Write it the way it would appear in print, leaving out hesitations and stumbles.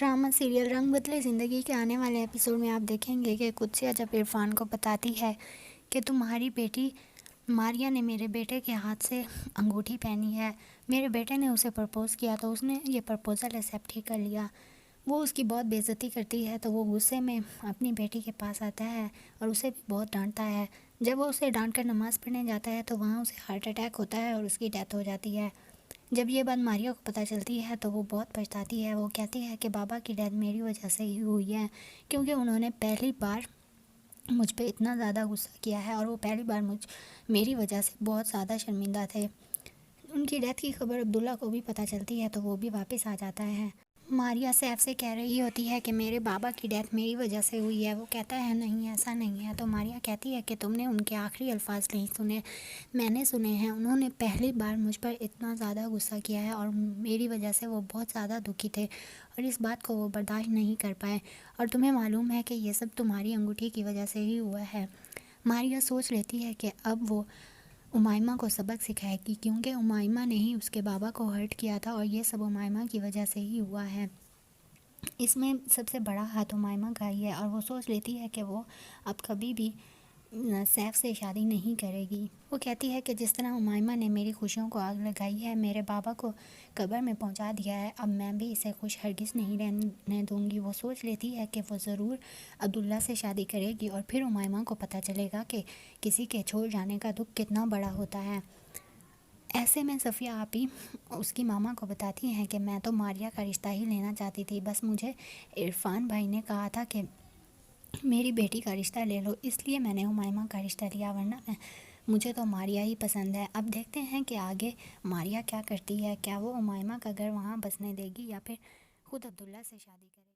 Drama serial रंग बदले ज़िंदगी के आने वाले एपिसोड में आप देखेंगे कि कुत्सिया जब इरफान को बताती है कि तुम्हारी बेटी मारिया ने मेरे बेटे के हाथ से अंगूठी पहनी है, मेरे बेटे ने उसे प्रपोज़ किया तो उसने ये प्रपोज़ल एक्सेप्ट ही कर लिया। वो उसकी बहुत बेइज्जती करती है तो वो गुस्से में अपनी बेटी के पास आता है और उसे भी बहुत डांटता है। जब वो उसे डांट कर नमाज़ पढ़ने जाता है तो वहाँ उसे हार्ट अटैक होता है और उसकी डेथ हो जाती है। जब ये बात मारिया को पता चलती है तो वो बहुत पछताती है। वो कहती है कि बाबा की डेथ मेरी वजह से ही हुई है, क्योंकि उन्होंने पहली बार मुझ पे इतना ज़्यादा गुस्सा किया है और वो पहली बार मेरी वजह से बहुत ज़्यादा शर्मिंदा थे। उनकी डेथ की खबर अब्दुल्ला को भी पता चलती है तो वो भी वापस आ जाता है। मारिया सैफ से कह रही होती है कि मेरे बाबा की डेथ मेरी वजह से हुई है। वो कहता है नहीं, ऐसा नहीं है। तो मारिया कहती है कि तुमने उनके आखिरी अल्फाज नहीं सुने, मैंने सुने हैं। उन्होंने पहली बार मुझ पर इतना ज़्यादा गुस्सा किया है और मेरी वजह से वो बहुत ज़्यादा दुखी थे और इस बात को वो बर्दाश्त नहीं कर पाए, और तुम्हें मालूम है कि ये सब तुम्हारी अंगूठी की वजह से ही हुआ है। मारिया सोच लेती है कि अब वो उमाइमा को सबक सिखाएगी, क्योंकि उमाइमा ने ही उसके बाबा को हर्ट किया था और ये सब उमाइमा की वजह से ही हुआ है। इसमें सबसे बड़ा हाथ उमाइमा का ही है और वो सोच लेती है कि वो अब कभी भी सैफ से शादी नहीं करेगी। वो कहती है कि जिस तरह उमाइमा ने मेरी खुशियों को आग लगाई है, मेरे बाबा को कब्र में पहुंचा दिया है, अब मैं भी इसे खुश हरगिज़ नहीं रहने दूंगी। वो सोच लेती है कि वो ज़रूर अब्दुल्ला से शादी करेगी और फिर उमाइमा को पता चलेगा कि किसी के छोड़ जाने का दुख कितना बड़ा होता है। ऐसे में सफ़िया आपी उसकी मामा को बताती हैं कि मैं तो मारिया का रिश्ता ही लेना चाहती थी, बस मुझे इरफान भाई ने कहा था कि मेरी बेटी का रिश्ता ले लो, इसलिए मैंने उमाइमा का रिश्ता लिया, वरना मुझे तो मारिया ही पसंद है। अब देखते हैं कि आगे मारिया क्या करती है, क्या वो उमाइमा का घर वहाँ बसने देगी या फिर खुद अब्दुल्ला से शादी करेगी।